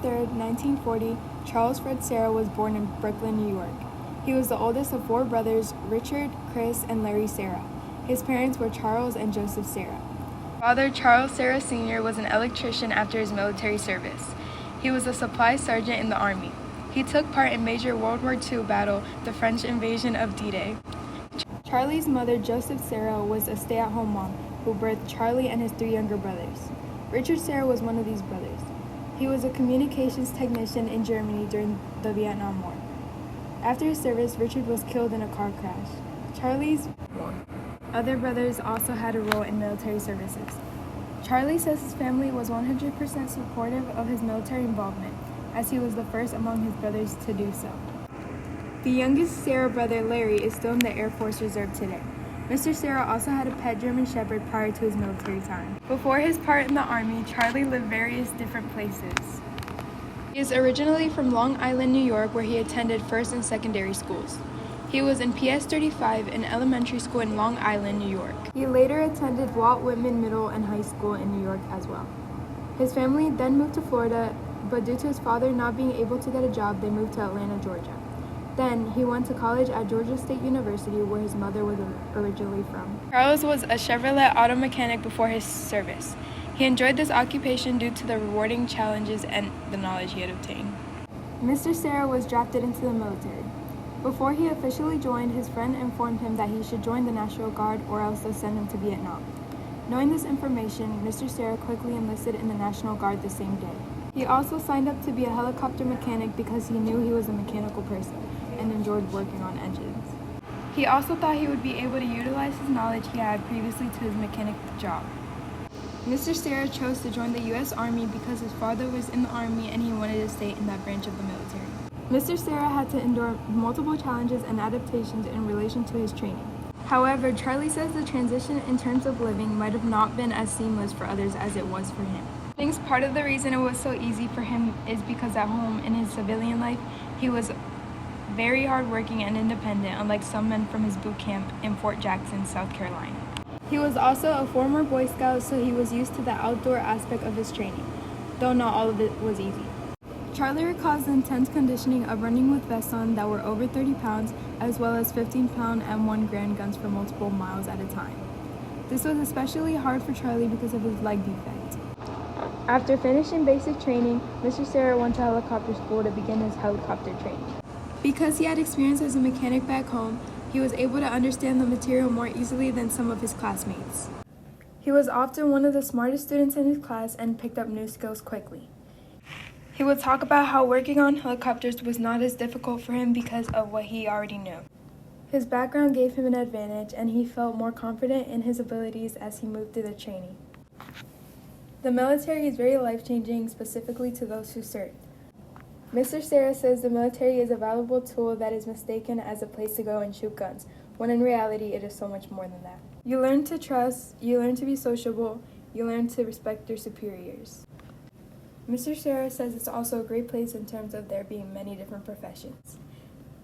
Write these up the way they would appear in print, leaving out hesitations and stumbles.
23, 1940, Charles Fred Serra was born in Brooklyn, New York. He was the oldest of four brothers, Richard, Chris, and Larry Serra. His parents were Charles and Joseph Serra. Father Charles Serra Sr. was an electrician after his military service. He was a supply sergeant in the Army. He took part in major World War II battle, the French invasion of D-Day. Charlie's mother, Joseph Serra, was a stay-at-home mom who birthed Charlie and his three younger brothers. Richard Serra was one of these brothers. He was a communications technician in Germany during the Vietnam War. After his service, Richard was killed in a car crash. Charlie's other brothers also had a role in military services. Charlie says his family was 100% supportive of his military involvement, as he was the first among his brothers to do so. The youngest Serra brother, Larry, is still in the Air Force Reserve today. Mr. Serra also had a pet German Shepherd prior to his military time. Before his part in the Army, Charlie lived various different places. He is originally from Long Island, New York, where he attended first and secondary schools. He was in PS 35, an elementary school in Long Island, New York. He later attended Walt Whitman Middle and High School in New York as well. His family then moved to Florida, but due to his father not being able to get a job, they moved to Atlanta, Georgia. Then, he went to college at Georgia State University, where his mother was originally from. Charles was a Chevrolet auto mechanic before his service. He enjoyed this occupation due to the rewarding challenges and the knowledge he had obtained. Mr. Serra was drafted into the military. Before he officially joined, his friend informed him that he should join the National Guard or else they'll send him to Vietnam. Knowing this information, Mr. Serra quickly enlisted in the National Guard the same day. He also signed up to be a helicopter mechanic because he knew he was a mechanical person and enjoyed working on engines. He also thought he would be able to utilize his knowledge he had previously to his mechanic job. Mr. Serra chose to join the U.S. Army because his father was in the Army and he wanted to stay in that branch of the military. Mr. Serra had to endure multiple challenges and adaptations in relation to his training. However, Charlie says the transition in terms of living might have not been as seamless for others as it was for him. I think part of the reason it was so easy for him is because at home, in his civilian life, he was very hardworking and independent, unlike some men from his boot camp in Fort Jackson, South Carolina. He was also a former Boy Scout, so he was used to the outdoor aspect of his training, though not all of it was easy. Charlie recalls the intense conditioning of running with vests on that were over 30 pounds, as well as 15-pound M1 Garand guns for multiple miles at a time. This was especially hard for Charlie because of his leg defect. After finishing basic training, Mr. Serra went to helicopter school to begin his helicopter training. Because he had experience as a mechanic back home, he was able to understand the material more easily than some of his classmates. He was often one of the smartest students in his class and picked up new skills quickly. He would talk about how working on helicopters was not as difficult for him because of what he already knew. His background gave him an advantage, and he felt more confident in his abilities as he moved through the training. The military is very life-changing, specifically to those who serve. Mr. Serra says the military is a valuable tool that is mistaken as a place to go and shoot guns, when in reality it is so much more than that. You learn to trust, you learn to be sociable, you learn to respect your superiors. Mr. Serra says it's also a great place in terms of there being many different professions.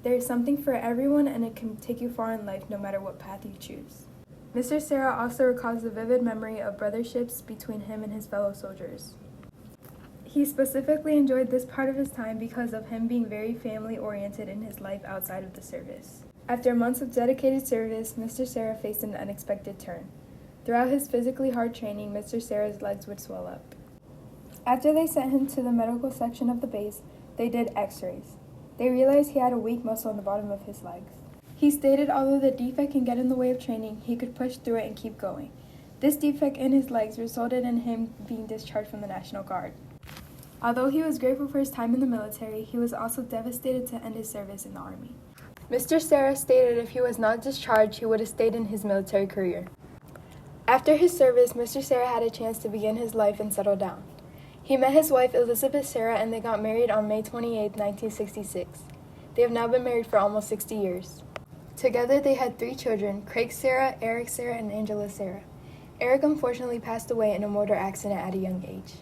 There is something for everyone, and it can take you far in life no matter what path you choose. Mr. Serra also recalls the vivid memory of brotherships between him and his fellow soldiers. He specifically enjoyed this part of his time because of him being very family-oriented in his life outside of the service. After months of dedicated service, Mr. Serra faced an unexpected turn. Throughout his physically hard training, Mr. Serra's legs would swell up. After they sent him to the medical section of the base, they did x-rays. They realized he had a weak muscle in the bottom of his legs. He stated although the defect can get in the way of training, he could push through it and keep going. This defect in his legs resulted in him being discharged from the National Guard. Although he was grateful for his time in the military, he was also devastated to end his service in the Army. Mr. Serra stated if he was not discharged, he would have stayed in his military career. After his service, Mr. Serra had a chance to begin his life and settle down. He met his wife, Elizabeth Serra, and they got married on May 28, 1966. They have now been married for almost 60 years. Together, they had 3 children, Craig Serra, Eric Serra, and Angela Serra. Eric unfortunately passed away in a motor accident at a young age.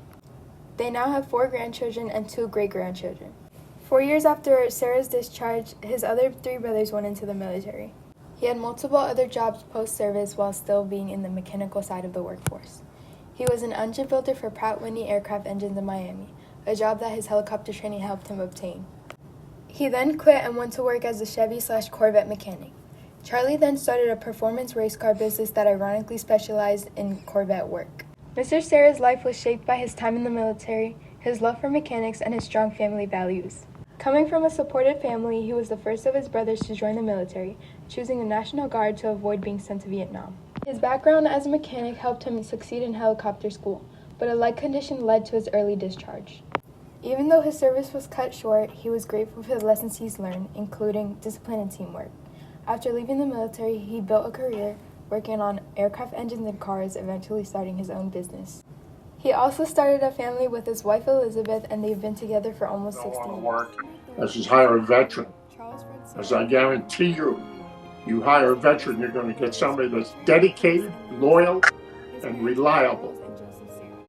They now have 4 grandchildren and 2 great-grandchildren. 4 years after Serra's discharge, his other 3 brothers went into the military. He had multiple other jobs post-service while still being in the mechanical side of the workforce. He was an engine builder for Pratt & Whitney aircraft engines in Miami, a job that his helicopter training helped him obtain. He then quit and went to work as a Chevy/Corvette mechanic. Charlie then started a performance race car business that ironically specialized in Corvette work. Mr. Serra's life was shaped by his time in the military, his love for mechanics, and his strong family values. Coming from a supportive family, he was the first of his brothers to join the military, choosing the National Guard to avoid being sent to Vietnam. His background as a mechanic helped him succeed in helicopter school, but a leg condition led to his early discharge. Even though his service was cut short, he was grateful for the lessons he's learned, including discipline and teamwork. After leaving the military, he built a career working on aircraft engines and cars, eventually starting his own business. He also started a family with his wife Elizabeth, and they've been together for almost 60 years. Work as you hire a veteran. As I guarantee you, you hire a veteran, you're going to get somebody that's dedicated, loyal, and reliable.